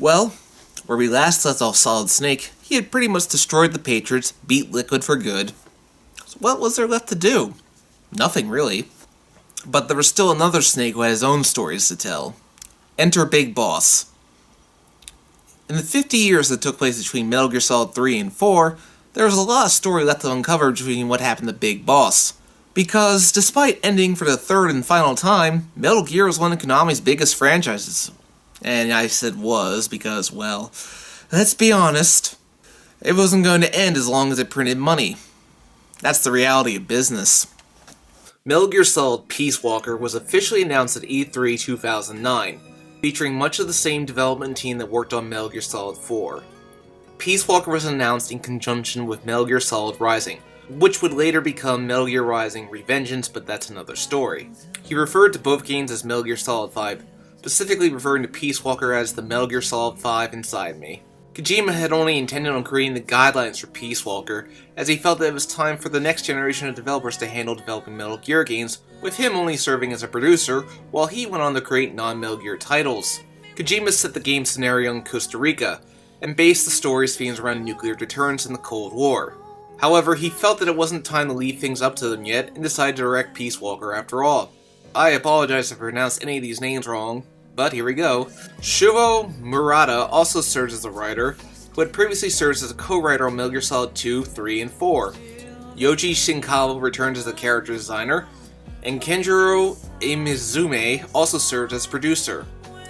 Well, where we last left off Solid Snake, he had pretty much destroyed the Patriots, beat Liquid for good. So what was there left to do? Nothing really. But there was still another Snake who had his own stories to tell. Enter Big Boss. In the 50 years that took place between Metal Gear Solid 3 and 4, there was a lot of story left to uncover between what happened to Big Boss. Because, despite ending for the third and final time, Metal Gear was one of Konami's biggest franchises. And I said was because, well, let's be honest, it wasn't going to end as long as it printed money. That's the reality of business. Metal Gear Solid Peace Walker was officially announced at E3 2009, featuring much of the same development team that worked on Metal Gear Solid 4. Peace Walker was announced in conjunction with Metal Gear Solid Rising, which would later become Metal Gear Rising Revengeance, but that's another story. He referred to both games as Metal Gear Solid 5, specifically referring to Peace Walker as the Metal Gear Solid 5 inside me. Kojima had only intended on creating the guidelines for Peace Walker, as he felt that it was time for the next generation of developers to handle developing Metal Gear games, with him only serving as a producer, while he went on to create non-Metal Gear titles. Kojima set the game scenario in Costa Rica, and based the story's themes around nuclear deterrence in the Cold War. However, he felt that it wasn't time to leave things up to them yet, and decided to direct Peace Walker after all. I apologize if I pronounced any of these names wrong, but here we go. Shuvo Murata also serves as a writer, who had previously served as a co-writer on Metal Gear Solid 2, 3, and 4. Yoji Shinkawa returns as a character designer, and Kenjiro Imizume also served as producer.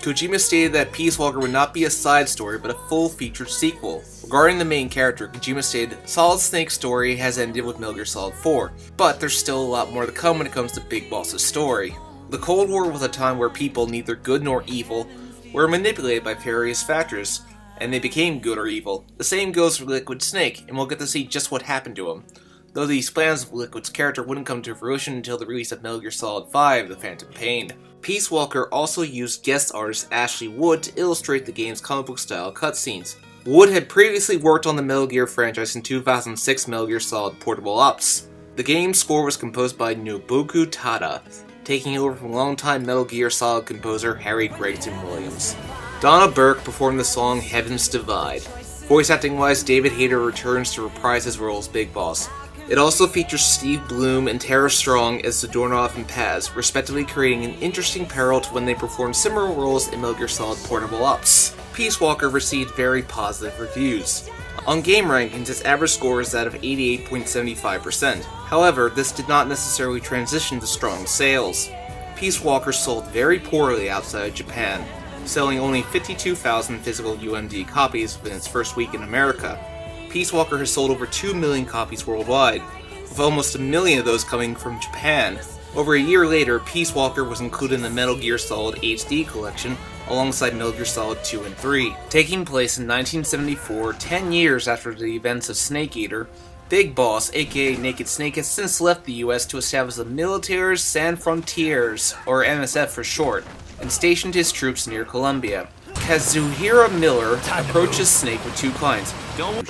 Kojima stated that Peace Walker would not be a side story, but a full-featured sequel. Regarding the main character, Kojima stated, Solid Snake's story has ended with Metal Gear Solid 4, but there's still a lot more to come when it comes to Big Boss's story. The Cold War was a time where people, neither good nor evil, were manipulated by various factors, and they became good or evil. The same goes for Liquid Snake, and we'll get to see just what happened to him. Though these plans of Liquid's character wouldn't come to fruition until the release of Metal Gear Solid 5, The Phantom Pain. Peace Walker also used guest artist Ashley Wood to illustrate the game's comic book style cutscenes. Wood had previously worked on the Metal Gear franchise in 2006 Metal Gear Solid Portable Ops. The game's score was composed by Nobuko Tada, taking over from longtime Metal Gear Solid composer Harry Gregson Williams. Donna Burke performed the song Heaven's Divide. Voice acting wise, David Hayter returns to reprise his role as Big Boss. It also features Steve Bloom and Tara Strong as Zadornov and Paz, respectively, creating an interesting parallel to when they performed similar roles in Metal Gear Solid Portable Ops. Peace Walker received very positive reviews. On game rankings, its average score is that of 88.75%. However, this did not necessarily transition to strong sales. Peace Walker sold very poorly outside of Japan, selling only 52,000 physical UMD copies within its first week in America. Peace Walker has sold over 2 million copies worldwide, with almost 1 million of those coming from Japan. Over a year later, Peace Walker was included in the Metal Gear Solid HD collection, alongside Metal Gear Solid 2 and 3. Taking place in 1974, 10 years after the events of Snake Eater, Big Boss, aka Naked Snake, has since left the US to establish the Militaires Sans Frontières, or MSF for short, and stationed his troops near Colombia. Kazuhira Miller approaches Snake with two clients,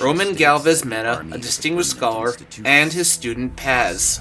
Roman Galvez Mena, a distinguished scholar, and his student Paz.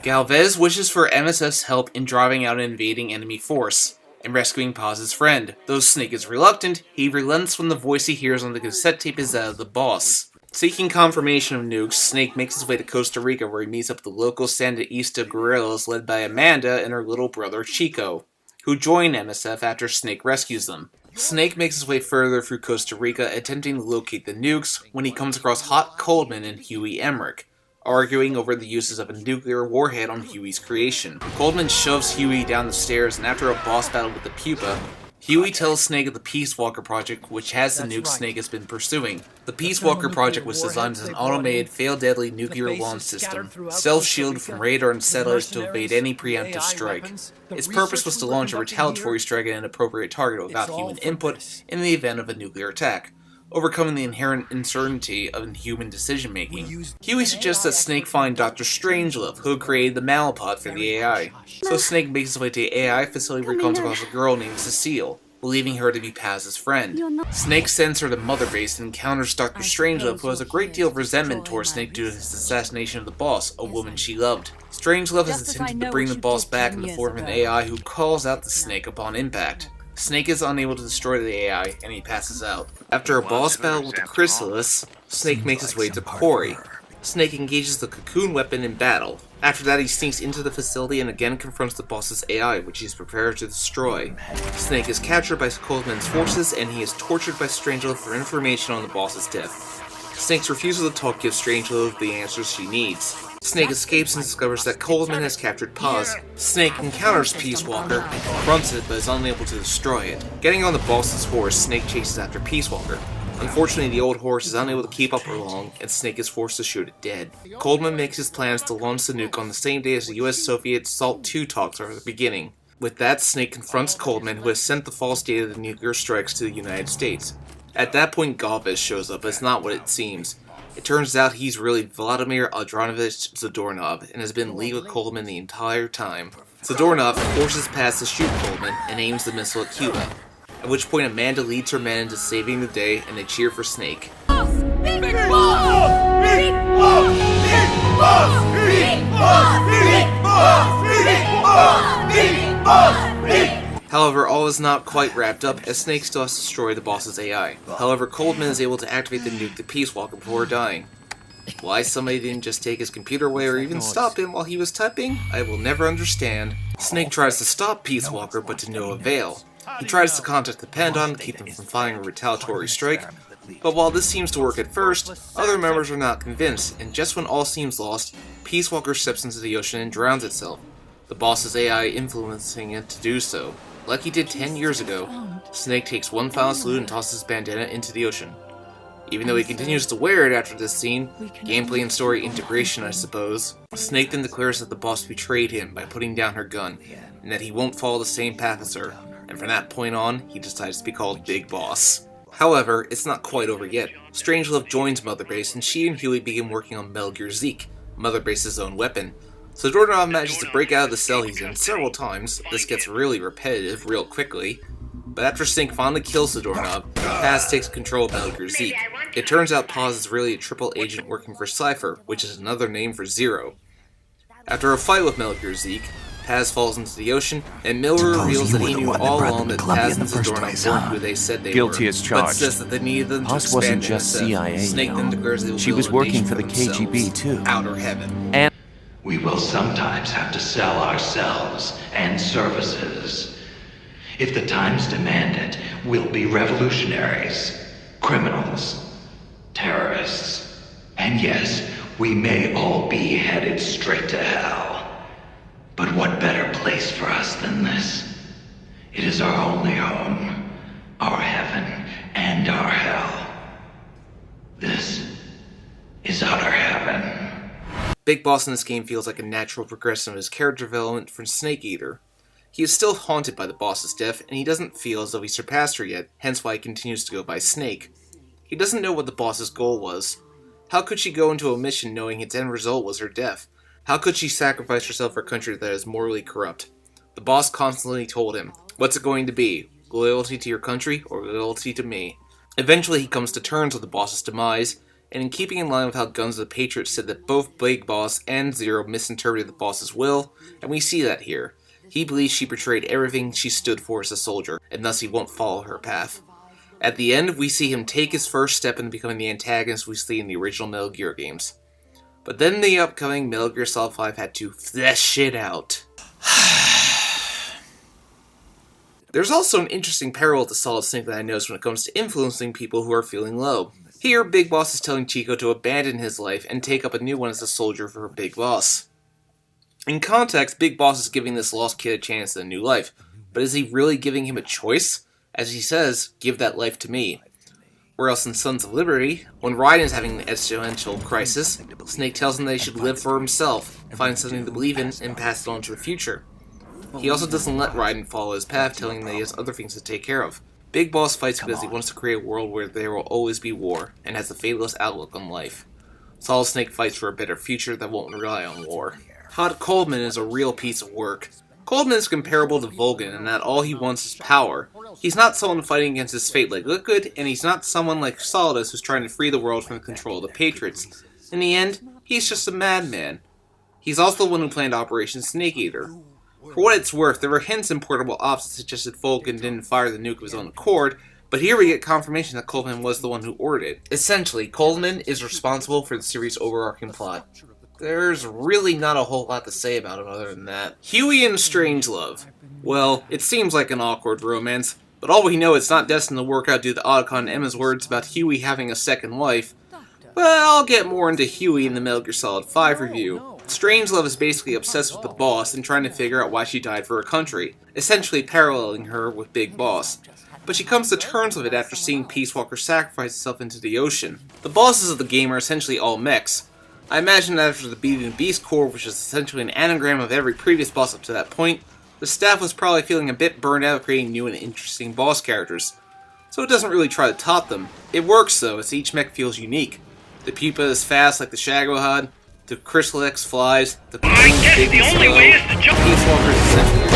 Galvez wishes for MSF's help in driving out an invading enemy force and rescuing Paz's friend. Though Snake is reluctant, he relents when the voice he hears on the cassette tape is that of the boss. Seeking confirmation of nukes, Snake makes his way to Costa Rica, where he meets up with the local Sandinista guerrillas led by Amanda and her little brother Chico, who join MSF after Snake rescues them. Snake makes his way further through Costa Rica, attempting to locate the nukes, when he comes across Hot Coleman and Huey Emmerich, arguing over the uses of a nuclear warhead on Huey's creation. Coleman shoves Huey down the stairs, and after a boss battle with the Pupa, Huey tells Snake of the Peace Walker project, which has the nuke Snake has been pursuing. The Peace Walker project was designed as an automated, fail-deadly nuclear launch system, self-shielded from radar and satellites to evade any preemptive strike. Its purpose was to launch a retaliatory strike at an appropriate target without human input in the event of a nuclear attack, overcoming the inherent uncertainty of human decision-making. Huey suggests that Snake find Dr. Strangelove, who created the Malapod for the AI. So Snake makes his way to the AI facility where he comes across a girl named Cecile, believing her to be Paz's friend. Snake sends her to Mother Base and encounters Dr. Strangelove, who has a great deal of resentment towards Snake due to his assassination of the boss, a woman she loved. Strangelove has attempted to bring the boss back in the form of an AI who calls out the Snake upon impact. Snake is unable to destroy the AI, and he passes out. After a boss battle with the Chrysalis, Snake makes his way to Quarry. Snake engages the cocoon weapon in battle. After that, he sneaks into the facility and again confronts the boss's AI, which he is prepared to destroy. Snake is captured by Coldman's forces, and he is tortured by Strangelove for information on the boss's death. Snake's refusal to talk gives Strangelove the answers she needs. Snake escapes and discovers that Coldman has captured Paz. Snake encounters Peace Walker and confronts it, but is unable to destroy it. Getting on the boss's horse, Snake chases after Peace Walker. Unfortunately, the old horse is unable to keep up for long, and Snake is forced to shoot it dead. Coldman makes his plans to launch the nuke on the same day as the US-Soviet SALT II talks are beginning. With that, Snake confronts Coldman, who has sent the false data of the nuclear strikes to the United States. At that point, Galvez shows up, but it's not what it seems. It turns out he's really Vladimir Adranovich Zadornov, and has been league with Coldman the entire time. Zadornov forces Paz to shoot Coldman, and aims the missile at Cuba. At which point Amanda leads her men into saving the day, and they cheer for Snake. Big boss! Big boss! Big boss! Big boss! Big boss! Big boss! Big boss! Big. However, all is not quite wrapped up, as Snake still has to destroy the boss's AI. However, Coldman is able to activate the nuke to Peace Walker before dying. Why somebody didn't just take his computer away or even stop him while he was typing, I will never understand. Snake tries to stop Peace Walker, but to no avail. He tries to contact the Pentagon to keep them from firing a retaliatory strike, but while this seems to work at first, other members are not convinced, and just when all seems lost, Peace Walker steps into the ocean and drowns itself, the boss's AI influencing it to do so. Like he did 10 years ago, Snake takes one final salute and tosses his bandana into the ocean. Even though he continues to wear it after this scene, gameplay and story integration I suppose, Snake then declares that the boss betrayed him by putting down her gun, and that he won't follow the same path as her, and from that point on, he decides to be called Big Boss. However, it's not quite over yet. Strangelove joins Mother Base, and she and Huey begin working on Metal Gear Zeke, Mother Base's own weapon. Zadornov manages to break out of the cell he's in several times. This gets really repetitive real quickly. But after Snake finally kills Zadornov, Paz takes control of Metal Gear Zeke. It turns out Paz is really a triple agent working for Cypher, which is another name for Zero. After a fight with Metal Gear Zeke, Paz falls into the ocean, and Miller reveals that he knew all along that Paz and Zadornov weren't who they said they Guilty were, as charged. but says that they needed them to Paz expand wasn't just NSF. CIA, Snake you then know. declares they will She build was a working nation for the KGB themselves. too. Outer heaven. And We will sometimes have to sell ourselves and services. If the times demand it, we'll be revolutionaries, criminals, terrorists. And yes, we may all be headed straight to hell. But what better place for us than this? It is our only home, our heaven, and our hell. This is utter heaven. Big Boss in this game feels like a natural progression of his character development from Snake Eater. He is still haunted by the boss's death, and he doesn't feel as though he surpassed her yet, hence why he continues to go by Snake. He doesn't know what the boss's goal was. How could she go into a mission knowing its end result was her death? How could she sacrifice herself for a country that is morally corrupt? The boss constantly told him, "What's it going to be? Loyalty to your country or loyalty to me?" Eventually he comes to terms with the boss's demise, and in keeping in line with how Guns of the Patriot said that both Big Boss and Zero misinterpreted the boss's will, and we see that here. He believes she betrayed everything she stood for as a soldier, and thus he won't follow her path. At the end, we see him take his first step in becoming the antagonist we see in the original Metal Gear games. But then the upcoming Metal Gear Solid 5 had to flesh it out. There's also an interesting parallel to Solid Snake that I noticed when it comes to influencing people who are feeling low. Here, Big Boss is telling Chico to abandon his life and take up a new one as a soldier for Big Boss. In context, Big Boss is giving this lost kid a chance at a new life, but is he really giving him a choice? As he says, "Give that life to me." Or else in Sons of Liberty, when Raiden is having an existential crisis, Snake tells him that he should live for himself, find something to believe in, and pass it on to the future. He also doesn't let Raiden follow his path, telling him that he has other things to take care of. Big Boss fights because he wants to create a world where there will always be war, and has a fatalist outlook on life. Solid Snake fights for a better future that won't rely on war. Todd Coldman is a real piece of work. Coldman is comparable to Vulcan in that all he wants is power. He's not someone fighting against his fate like Liquid, and he's not someone like Solidus who's trying to free the world from the control of the Patriots. In the end, he's just a madman. He's also the one who planned Operation Snake Eater. For what it's worth, there were hints in Portable Ops that suggested Vulcan didn't fire the nuke of his own accord, but here we get confirmation that Coleman was the one who ordered it. Essentially, Coleman is responsible for the series' overarching plot. There's really not a whole lot to say about it other than that. Huey and Strangelove. Well, it seems like an awkward romance, but all we know it's not destined to work out due to Otacon and Emma's words about Huey having a second wife. But I'll get more into Huey in the Metal Gear Solid 5 review. Strangelove is basically obsessed with the boss and trying to figure out why she died for her country, essentially paralleling her with Big Boss. But she comes to terms with it after seeing Peace Walker sacrifice himself into the ocean. The bosses of the game are essentially all mechs. I imagine that after the Beauty and the Beast Corps, which is essentially an anagram of every previous boss up to that point, the staff was probably feeling a bit burned out of creating new and interesting boss characters. So it doesn't really try to top them. It works though, as each mech feels unique. The Pupa is fast like the Shagohod, the Chrysalex flies, the Queen's big and slow, Peace Walker is essentially a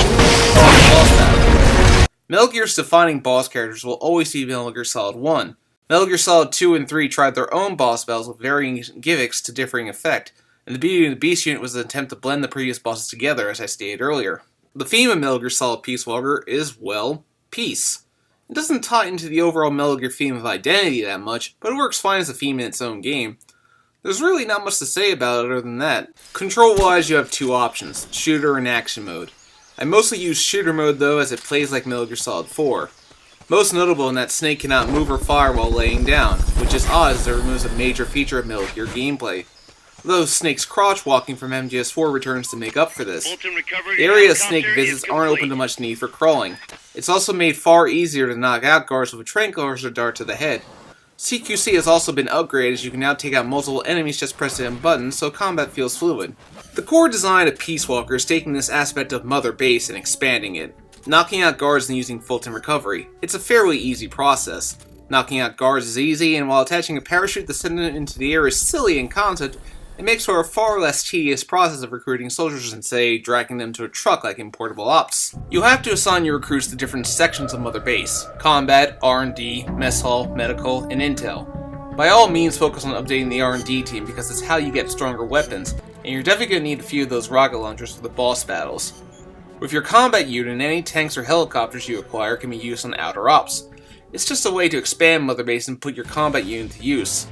boss battle. Metal Gear's defining boss characters will always be Metal Gear Solid 1. Metal Gear Solid 2 and 3 tried their own boss battles with varying gimmicks to differing effect, and the Beauty and the Beast unit was an attempt to blend the previous bosses together, as I stated earlier. The theme of Metal Gear Solid Peace Walker is, well, peace. It doesn't tie into the overall Metal Gear theme of identity that much, but it works fine as a theme in its own game. There's really not much to say about it other than that. Control-wise, you have two options, shooter and action mode. I mostly use shooter mode though, as it plays like Metal Gear Solid 4. Most notable in that Snake cannot move or fire while laying down, which is odd as it removes a major feature of Metal Gear gameplay. Though Snake's crotch walking from MGS4 returns to make up for this. The area Snake visits aren't open to much need for crawling. It's also made far easier to knock out guards with a tranquilizer dart to the head. CQC has also been upgraded as you can now take out multiple enemies just pressing a button, so combat feels fluid. The core design of Peace Walker is taking this aspect of Mother Base and expanding it. Knocking out guards and using full-time recovery. It's a fairly easy process. Knocking out guards is easy, and while attaching a parachute to send them into the air is silly in concept, it makes for a far less tedious process of recruiting soldiers than, say, dragging them to a truck like in Portable Ops. You'll have to assign your recruits to different sections of Mother Base: combat, R&D, mess hall, medical, and intel. By all means focus on updating the R&D team because it's how you get stronger weapons, and you're definitely going to need a few of those rocket launchers for the boss battles. With your combat unit, any tanks or helicopters you acquire can be used on Outer Ops. It's just a way to expand Mother Base and put your combat unit to use.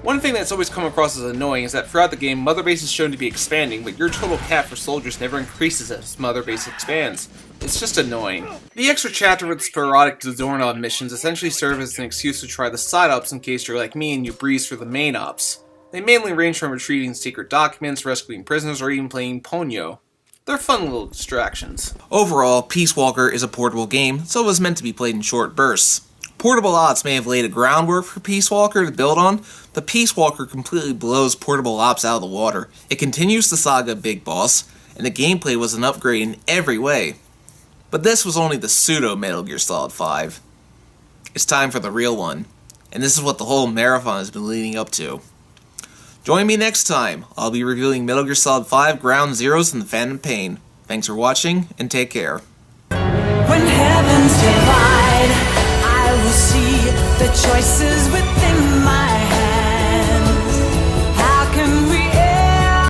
One thing that's always come across as annoying is that throughout the game, Mother Base is shown to be expanding, but your total cap for soldiers never increases as Mother Base expands. It's just annoying. The extra chapter with the sporadic doorknob missions essentially serve as an excuse to try the side ops in case you're like me and you breeze through the main ops. They mainly range from retrieving secret documents, rescuing prisoners, or even playing Ponyo. They're fun little distractions. Overall, Peace Walker is a portable game, so it was meant to be played in short bursts. Portable Ops may have laid a groundwork for Peace Walker to build on, but Peace Walker completely blows Portable Ops out of the water. It continues the saga of Big Boss, and the gameplay was an upgrade in every way. But this was only the pseudo Metal Gear Solid 5. It's time for the real one, and this is what the whole marathon has been leading up to. Join me next time. I'll be reviewing Metal Gear Solid 5 Ground Zeroes and the Phantom Pain. Thanks for watching, and take care. When heavens divide, I will see the choices